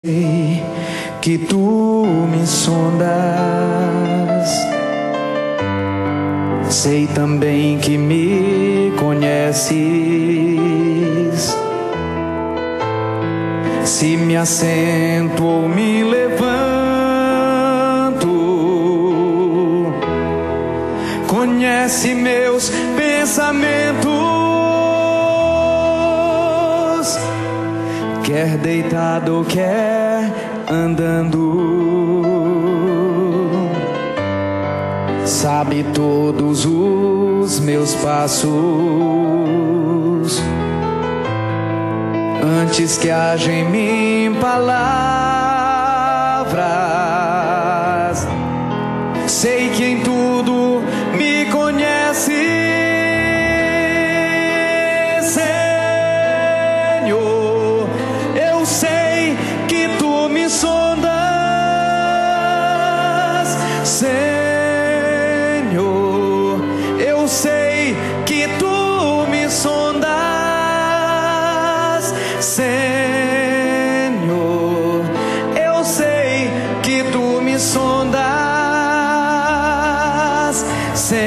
Sei que tu me sondas, sei também que me conheces. Se me assento ou me levanto, conhece meus pensamentos. Quer deitado, quer andando, sabe todos os meus passos. Antes que haja em mim palavras, sei que em tudo me conhece. Sondas, Senhor, eu sei que tu me sondas, Senhor, eu sei que tu me sondas, Senhor,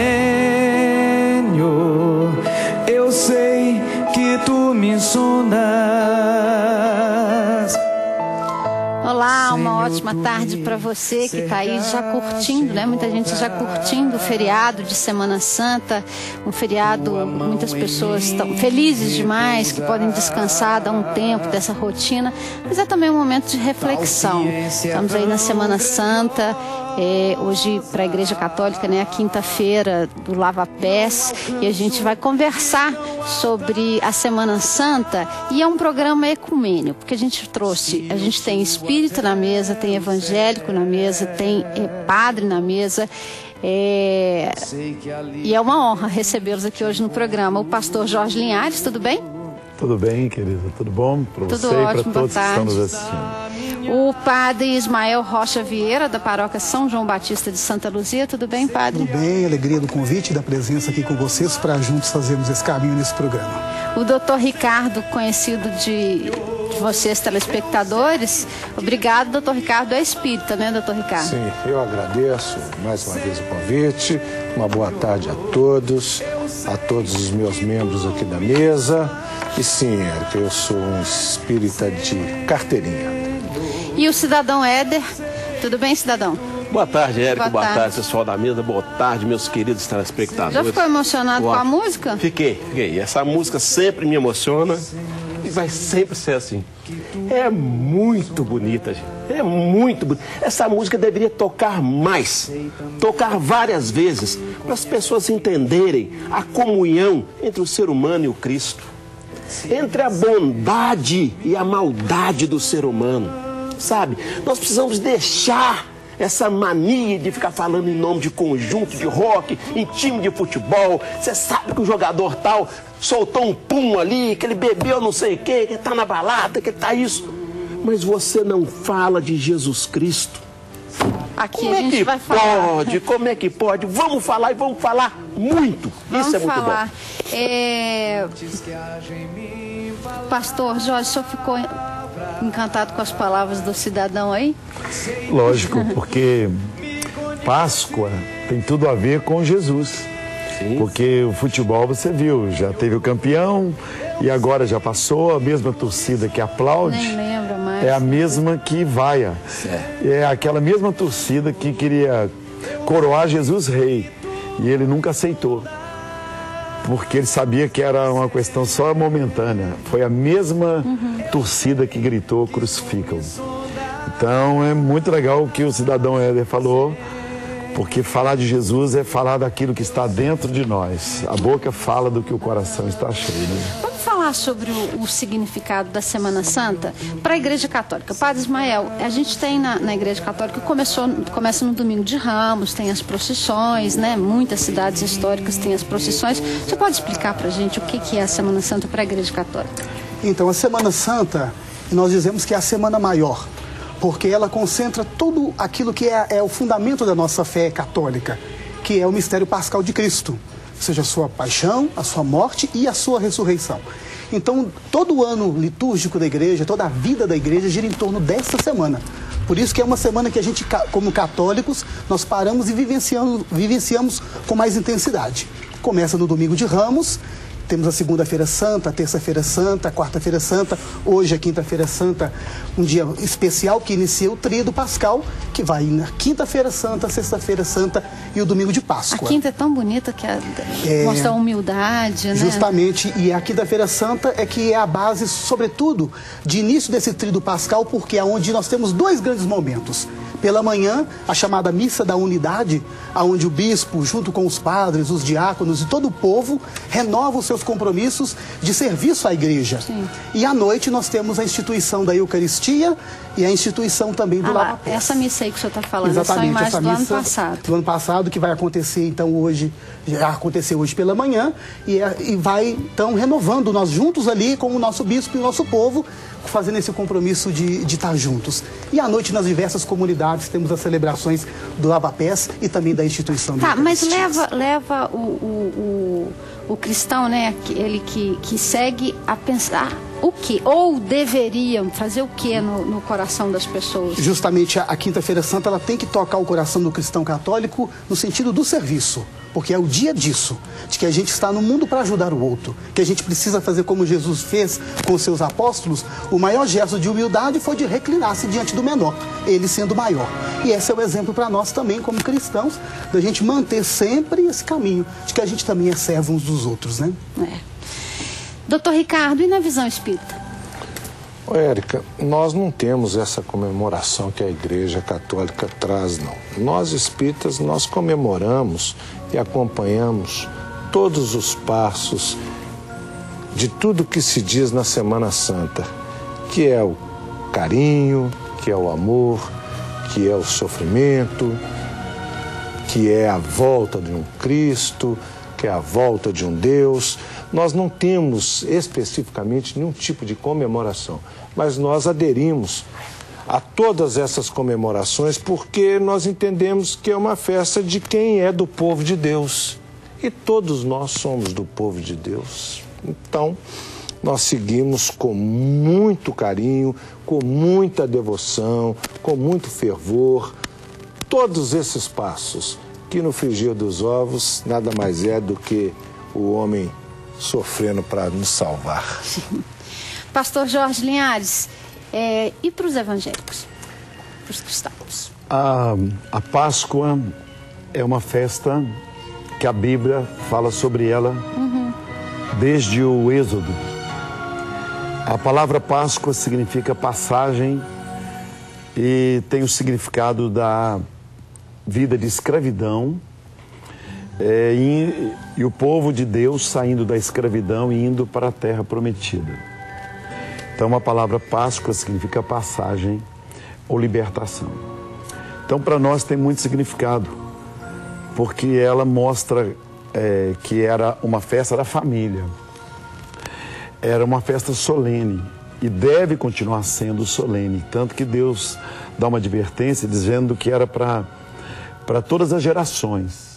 eu sei que tu me sondas. Olá, uma ótima tarde para você que está aí já curtindo, né? Muita gente já curtindo o feriado de Semana Santa, um feriado, muitas pessoas estão felizes demais, que podem descansar, dar um tempo dessa rotina, mas é também um momento de reflexão. Estamos aí na Semana Santa, hoje para a Igreja Católica, né, a quinta-feira do Lava Pés, e a gente vai conversar sobre a Semana Santa, e é um programa ecumênico, porque a gente tem espírita na mesa, tem evangélico na mesa, tem padre na mesa, e é uma honra recebê-los aqui hoje no programa. O pastor Jorge Linhares, tudo bem? Tudo bem, querida, tudo bom para você e para todos que estão nos assistindo. O padre Ismael Rocha Vieira, da paróquia São João Batista de Santa Luzia. Tudo bem, padre? Tudo bem, alegria do convite e da presença aqui com vocês para juntos fazermos esse caminho nesse programa. O doutor Ricardo, conhecido de vocês telespectadores. Obrigado, doutor Ricardo, é espírita, né, doutor Ricardo? Sim, eu agradeço mais uma vez o convite. Uma boa tarde a todos os meus membros aqui da mesa. E sim, Érica, eu sou um espírita de carteirinha. E o cidadão Éder, tudo bem, cidadão? Boa tarde, Érica, boa tarde, pessoal da mesa, boa tarde, meus queridos telespectadores. Já ficou emocionado com a música? Fiquei. Essa música sempre me emociona e vai sempre ser assim. É muito bonita, gente. É muito bonita. Essa música deveria tocar mais, tocar várias vezes, para as pessoas entenderem a comunhão entre o ser humano e o Cristo, entre a bondade e a maldade do ser humano. Sabe, nós precisamos deixar essa mania de ficar falando em nome de conjunto, de rock, em time de futebol. Você sabe que o jogador tal soltou um pum ali, que ele bebeu não sei o quê, que ele tá na balada, que ele tá isso. Mas você não fala de Jesus Cristo. Aqui a gente vai falar. Como é que pode? Vamos falar e vamos falar muito. Isso é muito bom. Pastor Jorge, o senhor ficou encantado com as palavras do cidadão aí? Lógico, porque Páscoa tem tudo a ver com Jesus. Sim. Porque o futebol, você viu, já teve o campeão e agora já passou, a mesma torcida que aplaude. Nem lembro mais. É a mesma que vaia. É aquela mesma torcida que queria coroar Jesus rei e ele nunca aceitou. Porque ele sabia que era uma questão só momentânea. Foi a mesma torcida que gritou, crucificam. Então é muito legal o que o cidadão Éder falou, porque falar de Jesus é falar daquilo que está dentro de nós. A boca fala do que o coração está cheio. Né? Vamos falar sobre o significado da Semana Santa para a Igreja Católica. Padre Ismael, a gente tem na Igreja Católica, começa no Domingo de Ramos, tem as procissões, né? Muitas cidades históricas têm as procissões. Você pode explicar para a gente o que é a Semana Santa para a Igreja Católica? Então, a Semana Santa, nós dizemos que é a Semana Maior, porque ela concentra tudo aquilo que é o fundamento da nossa fé católica, que é o mistério pascal de Cristo, ou seja, a sua paixão, a sua morte e a sua ressurreição. Então, todo o ano litúrgico da igreja, toda a vida da igreja gira em torno dessa semana. Por isso que é uma semana que a gente, como católicos, nós paramos e vivenciamos com mais intensidade. Começa no domingo de Ramos, temos a segunda-feira santa, a terça-feira santa, a quarta-feira santa, hoje a quinta-feira santa, um dia especial que inicia o tríduo pascal, que vai na quinta-feira santa, sexta-feira santa e o domingo de Páscoa. A quinta é tão bonita que mostra a humildade, né? Justamente, e a quinta-feira santa é que é a base, sobretudo, de início desse tríduo pascal, porque é onde nós temos dois grandes momentos. Pela manhã, a chamada Missa da Unidade, onde o bispo, junto com os padres, os diáconos e todo o povo, renova os seus compromissos de serviço à igreja. Sim. E à noite nós temos a instituição da Eucaristia e a instituição também do Lava Pés. Essa missa aí que o senhor está falando, exatamente, é só essa do ano missa passado. Do ano passado, que vai acontecer então hoje, já aconteceu hoje pela manhã, e vai então renovando nós juntos ali com o nosso bispo e o nosso povo, fazendo esse compromisso de estar juntos. E à noite, nas diversas comunidades, temos as celebrações do Lava Pés e também da instituição do mas leva o cristão, né, ele que segue a pensar o que? Ou deveriam fazer o que no coração das pessoas? Justamente a Quinta-feira Santa, ela tem que tocar o coração do cristão católico no sentido do serviço. Porque é o dia disso, de que a gente está no mundo para ajudar o outro, que a gente precisa fazer como Jesus fez com os seus apóstolos. O maior gesto de humildade foi de reclinar-se diante do menor, ele sendo maior. E esse é o exemplo para nós também, como cristãos, da gente manter sempre esse caminho, de que a gente também é servo uns dos outros, né? Doutor Ricardo, e na visão espírita? Érica, nós não temos essa comemoração que a Igreja Católica traz, não. Nós espíritas, nós comemoramos e acompanhamos todos os passos de tudo que se diz na Semana Santa, que é o carinho, que é o amor, que é o sofrimento, que é a volta de um Cristo, que é a volta de um Deus. Nós não temos especificamente nenhum tipo de comemoração, mas nós aderimos a todas essas comemorações porque nós entendemos que é uma festa de quem é do povo de Deus. E todos nós somos do povo de Deus. Então, nós seguimos com muito carinho, com muita devoção, com muito fervor, todos esses passos, que no frigir dos ovos nada mais é do que o homem sofrendo para nos salvar. Pastor Jorge Linhares, e para os evangélicos, para os cristãos? A Páscoa é uma festa que a Bíblia fala sobre ela desde o Êxodo. A palavra Páscoa significa passagem e tem o significado da vida de escravidão, e o povo de Deus saindo da escravidão e indo para a terra prometida. Então a palavra Páscoa significa passagem ou libertação. Então para nós tem muito significado, porque ela mostra que era uma festa da família, era uma festa solene e deve continuar sendo solene, tanto que Deus dá uma advertência dizendo que era para todas as gerações.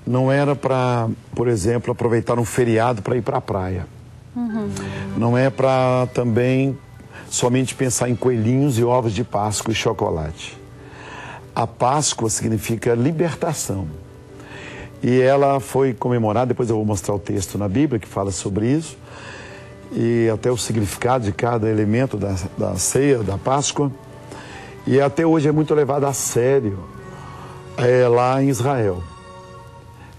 Não era para, por exemplo, aproveitar um feriado para ir para a praia. Não é para também somente pensar em coelhinhos e ovos de Páscoa e chocolate. A Páscoa significa libertação. E ela foi comemorada, depois eu vou mostrar o texto na Bíblia que fala sobre isso, e até o significado de cada elemento da ceia, da Páscoa. E até hoje é muito levado a sério lá em Israel.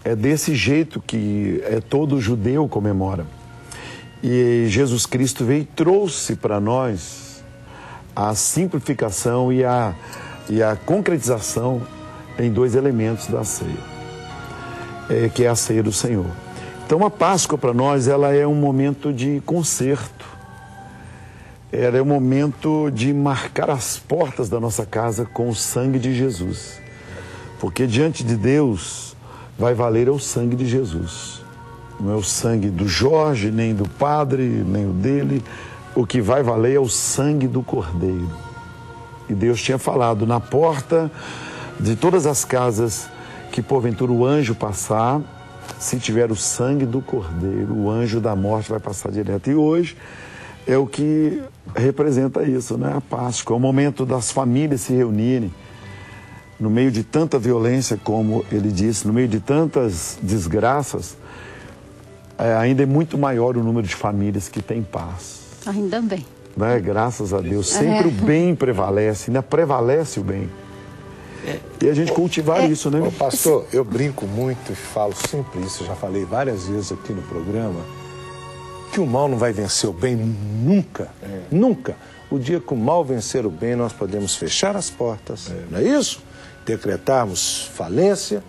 É desse jeito que todo judeu comemora. E Jesus Cristo veio e trouxe para nós a simplificação e a concretização em dois elementos da ceia, que é a ceia do Senhor. Então a Páscoa para nós ela é um momento de conserto. Ela é um momento de marcar as portas da nossa casa com o sangue de Jesus. Porque diante de Deus vai valer o sangue de Jesus. Não é o sangue do Jorge, nem do padre, nem o dele. O que vai valer é o sangue do Cordeiro. E Deus tinha falado, na porta de todas as casas que porventura o anjo passar, se tiver o sangue do Cordeiro, o anjo da morte vai passar direto. E hoje é o que representa isso, né? A Páscoa, é o momento das famílias se reunirem. No meio de tanta violência, como ele disse, no meio de tantas desgraças, ainda é muito maior o número de famílias que têm paz. Ainda bem. Né? Graças a Deus. Sempre o bem prevalece, ainda prevalece o bem. E a gente cultivar isso, né? Ô, pastor, eu brinco muito e falo sempre isso, eu já falei várias vezes aqui no programa, que o mal não vai vencer o bem nunca, nunca. O dia que o mal vencer o bem, nós podemos fechar as portas, não é isso? Decretarmos falência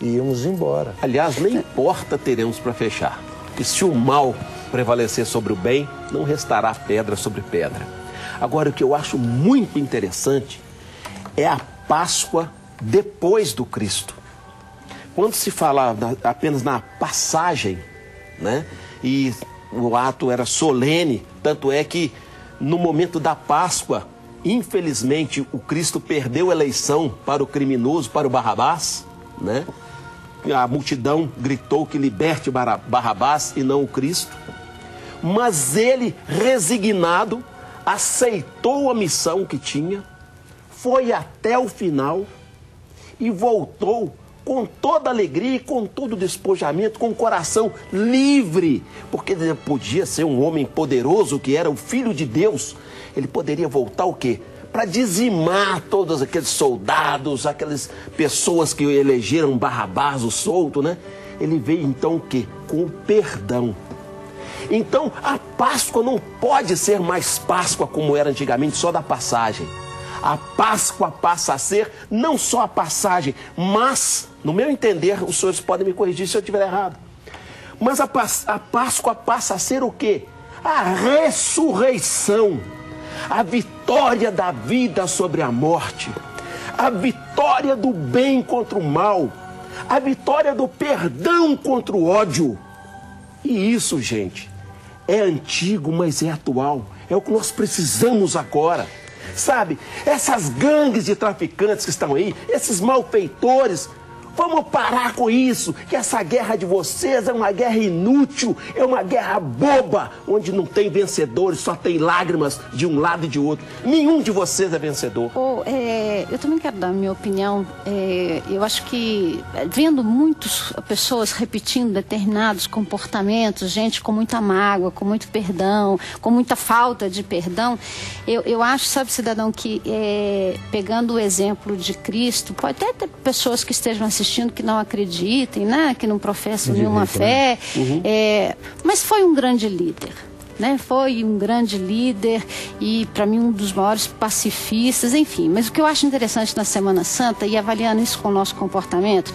e irmos embora. Aliás, nem porta teremos para fechar. E se o mal prevalecer sobre o bem, não restará pedra sobre pedra. Agora, o que eu acho muito interessante é a Páscoa depois do Cristo. Quando se fala apenas na passagem, né? E o ato era solene, tanto é que no momento da Páscoa, infelizmente, o Cristo perdeu a eleição para o criminoso, para o Barrabás, né? A multidão gritou que liberte Barrabás e não o Cristo. Mas ele, resignado, aceitou a missão que tinha, foi até o final e voltou com toda alegria e com todo despojamento, com o coração livre, porque ele podia ser um homem poderoso, que era o Filho de Deus. Ele poderia voltar o quê? Para dizimar todos aqueles soldados, aquelas pessoas que elegeram Barrabás, o solto, né? Ele veio então o quê? Com o perdão. Então a Páscoa não pode ser mais Páscoa como era antigamente, só da passagem. A Páscoa passa a ser não só a passagem, mas, no meu entender, os senhores podem me corrigir se eu estiver errado, mas a Páscoa passa a ser o quê? A ressurreição, a vitória da vida sobre a morte, a vitória do bem contra o mal, a vitória do perdão contra o ódio. E isso, gente, é antigo, mas é atual. É o que nós precisamos agora. Sabe, essas gangues de traficantes que estão aí, esses malfeitores, vamos parar com isso, que essa guerra de vocês é uma guerra inútil, é uma guerra boba, onde não tem vencedores, só tem lágrimas de um lado e de outro. Nenhum de vocês é vencedor. Eu também quero dar a minha opinião. Eu acho que, vendo muitas pessoas repetindo determinados comportamentos, gente com muita mágoa, com muito perdão, com muita falta de perdão, eu acho, sabe, cidadão, que pegando o exemplo de Cristo, pode até ter pessoas que estejam assistindo que não acreditem, né? Que não professam nenhuma fé, mas foi um grande líder, né? Foi um grande líder e, para mim, um dos maiores pacifistas, enfim. Mas o que eu acho interessante na Semana Santa, e avaliando isso com o nosso comportamento,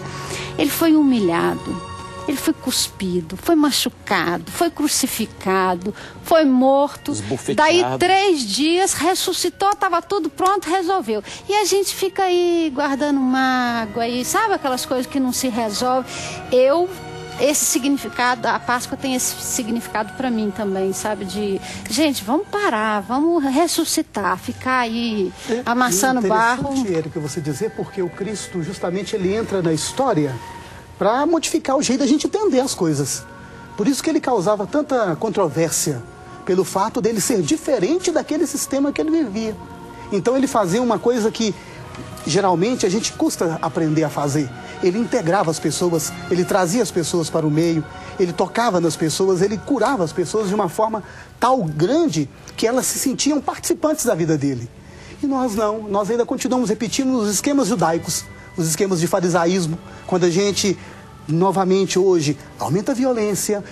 ele foi humilhado, ele foi cuspido, foi machucado, foi crucificado, foi morto. Daí 3 dias ressuscitou, estava tudo pronto, resolveu. E a gente fica aí guardando mágoa, aí, sabe aquelas coisas que não se resolvem. Esse significado, a Páscoa tem esse significado para mim também, sabe? De, gente, vamos parar, vamos ressuscitar, ficar aí amassando barro. É interessante, Érica, você dizer, porque o Cristo, justamente, ele entra na história para modificar o jeito da gente entender as coisas. Por isso que ele causava tanta controvérsia, pelo fato dele ser diferente daquele sistema que ele vivia. Então ele fazia uma coisa que geralmente a gente custa aprender a fazer. Ele integrava as pessoas, ele trazia as pessoas para o meio, ele tocava nas pessoas, ele curava as pessoas de uma forma tal grande que elas se sentiam participantes da vida dele. E nós não, nós ainda continuamos repetindo os esquemas judaicos, os esquemas de farisaísmo, quando a gente, novamente hoje, aumenta a violência,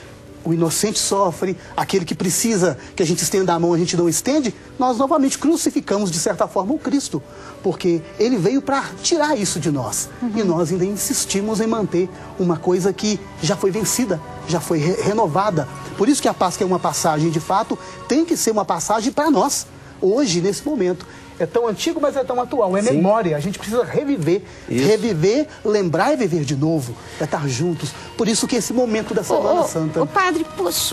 o inocente sofre, aquele que precisa que a gente estenda a mão, a gente não estende, nós novamente crucificamos, de certa forma, o Cristo, porque ele veio para tirar isso de nós. E nós ainda insistimos em manter uma coisa que já foi vencida, já foi renovada. Por isso que a Páscoa é uma passagem, de fato, tem que ser uma passagem para nós, hoje, nesse momento. É tão antigo, mas é tão atual. É Sim. memória. A gente precisa reviver. Isso. Reviver, lembrar e viver de novo. É estar juntos. Por isso que esse momento da Semana Santa... Padre,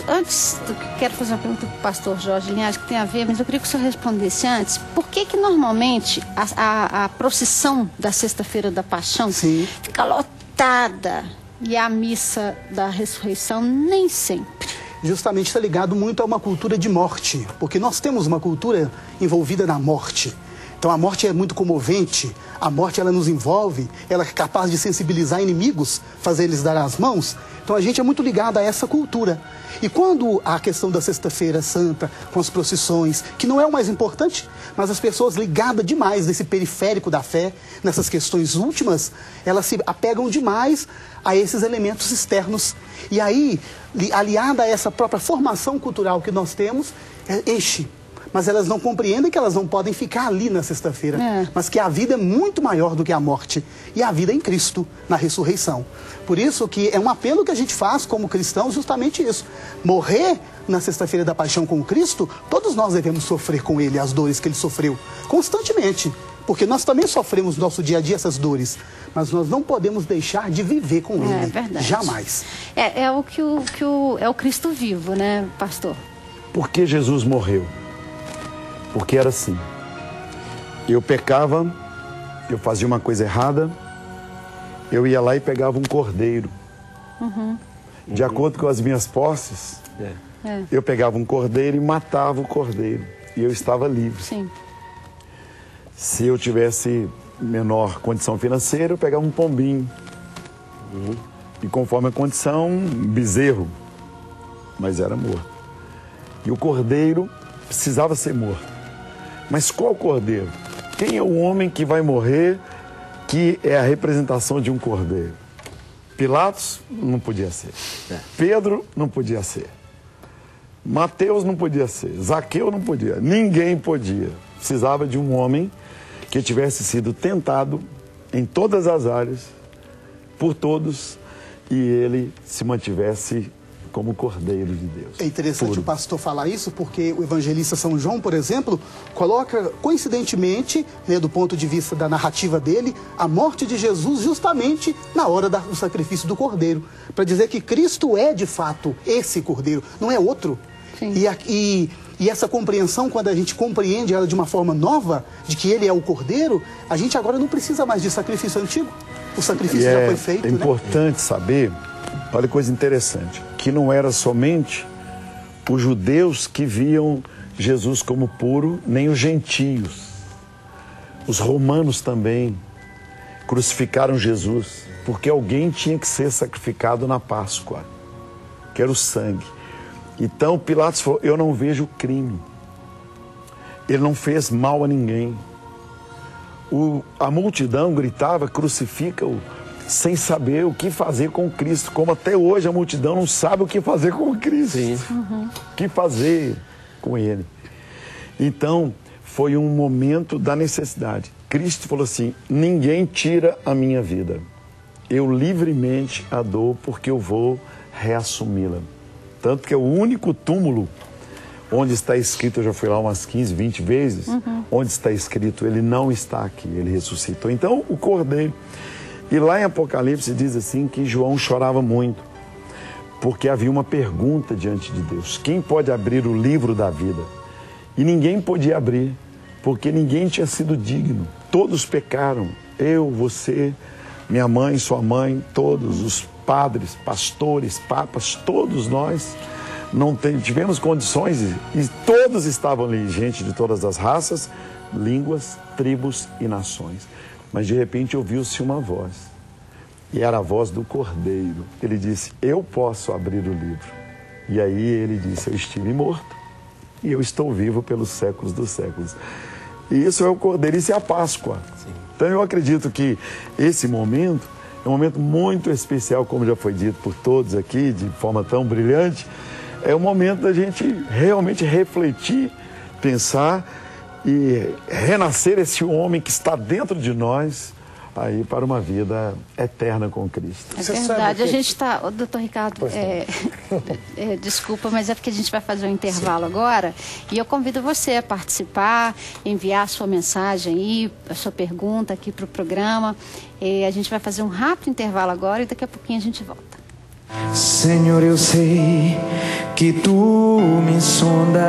antes, quero fazer uma pergunta para o pastor Jorge Linhares, que tem a ver, mas eu queria que o senhor respondesse antes. Por que normalmente a procissão da Sexta-feira da Paixão Sim. fica lotada E a missa da ressurreição nem sempre. Justamente está ligado muito a uma cultura de morte, porque nós temos uma cultura envolvida na morte. Então a morte é muito comovente, a morte ela nos envolve, ela é capaz de sensibilizar inimigos, fazer eles dar as mãos. Então a gente é muito ligado a essa cultura. E quando a questão da Sexta-feira Santa, com as procissões, que não é o mais importante, mas as pessoas ligadas demais nesse periférico da fé, nessas questões últimas, elas se apegam demais a esses elementos externos. E aí, aliada a essa própria formação cultural que nós temos, enche. Mas elas não compreendem que elas não podem ficar ali na sexta-feira, mas que a vida é muito maior do que a morte, e a vida é em Cristo, na ressurreição. Por isso que é um apelo que a gente faz como cristãos, justamente isso. Morrer na sexta-feira da paixão com Cristo, todos nós devemos sofrer com Ele as dores que Ele sofreu, constantemente. Porque nós também sofremos no nosso dia a dia essas dores, mas nós não podemos deixar de viver com Ele, verdade. Jamais. É o Cristo vivo, né, pastor? Por que Jesus morreu? Porque era assim, eu pecava, eu fazia uma coisa errada, eu ia lá e pegava um cordeiro. De acordo com as minhas posses, eu pegava um cordeiro e matava o cordeiro. E eu estava livre. Sim. Se eu tivesse menor condição financeira, eu pegava um pombinho. E conforme a condição, um bezerro. Mas era morto. E o cordeiro precisava ser morto. Mas qual cordeiro? Quem é o homem que vai morrer que é a representação de um cordeiro? Pilatos não podia ser. Pedro não podia ser. Mateus não podia ser. Zaqueu não podia. Ninguém podia. Precisava de um homem que tivesse sido tentado em todas as áreas, por todos, e ele se mantivesse como Cordeiro de Deus. É interessante o pastor falar isso, porque o evangelista São João, por exemplo, coloca coincidentemente, do ponto de vista da narrativa dele, a morte de Jesus justamente na hora do sacrifício do Cordeiro, para dizer que Cristo é de fato esse Cordeiro, não é outro. E essa compreensão, quando a gente compreende ela de uma forma nova, de que ele é o Cordeiro, a gente agora não precisa mais de sacrifício antigo. O sacrifício já foi feito. É importante saber, olha que coisa interessante, que não era somente os judeus que viam Jesus como puro, nem os gentios. Os romanos também crucificaram Jesus, porque alguém tinha que ser sacrificado na Páscoa, que era o sangue. Então Pilatos falou, eu não vejo crime. Ele não fez mal a ninguém. A multidão gritava, crucifica-o, sem saber o que fazer com Cristo. Como até hoje a multidão não sabe o que fazer com Cristo. O que fazer com Ele. Então, foi um momento da necessidade. Cristo falou assim, ninguém tira a minha vida. Eu livremente a dou porque eu vou reassumi-la. Tanto que é o único túmulo onde está escrito, eu já fui lá umas 15, 20 vezes, onde está escrito, ele não está aqui, ele ressuscitou. Então, o Cordeiro. E lá em Apocalipse diz assim que João chorava muito, porque havia uma pergunta diante de Deus. Quem pode abrir o livro da vida? E ninguém podia abrir, porque ninguém tinha sido digno. Todos pecaram, eu, você, minha mãe, sua mãe, todos os padres, pastores, papas, todos nós não tivemos condições e todos estavam ali, gente de todas as raças, línguas, tribos e nações. Mas de repente ouviu-se uma voz, e era a voz do Cordeiro. Ele disse, eu posso abrir o livro. E aí ele disse, eu estive morto e eu estou vivo pelos séculos dos séculos. E isso é o Cordeiro, isso é a Páscoa. Sim. Então eu acredito que esse momento é um momento muito especial, como já foi dito por todos aqui, de forma tão brilhante. É o momento da gente realmente refletir, pensar e renascer esse homem que está dentro de nós aí para uma vida eterna com Cristo. É verdade, a gente está... Doutor Ricardo, desculpa, mas é porque a gente vai fazer um intervalo agora e eu convido você a participar, enviar a sua mensagem aí, a sua pergunta aqui para o programa. A gente vai fazer um rápido intervalo agora e daqui a pouquinho a gente volta. Senhor, eu sei que tu me sondas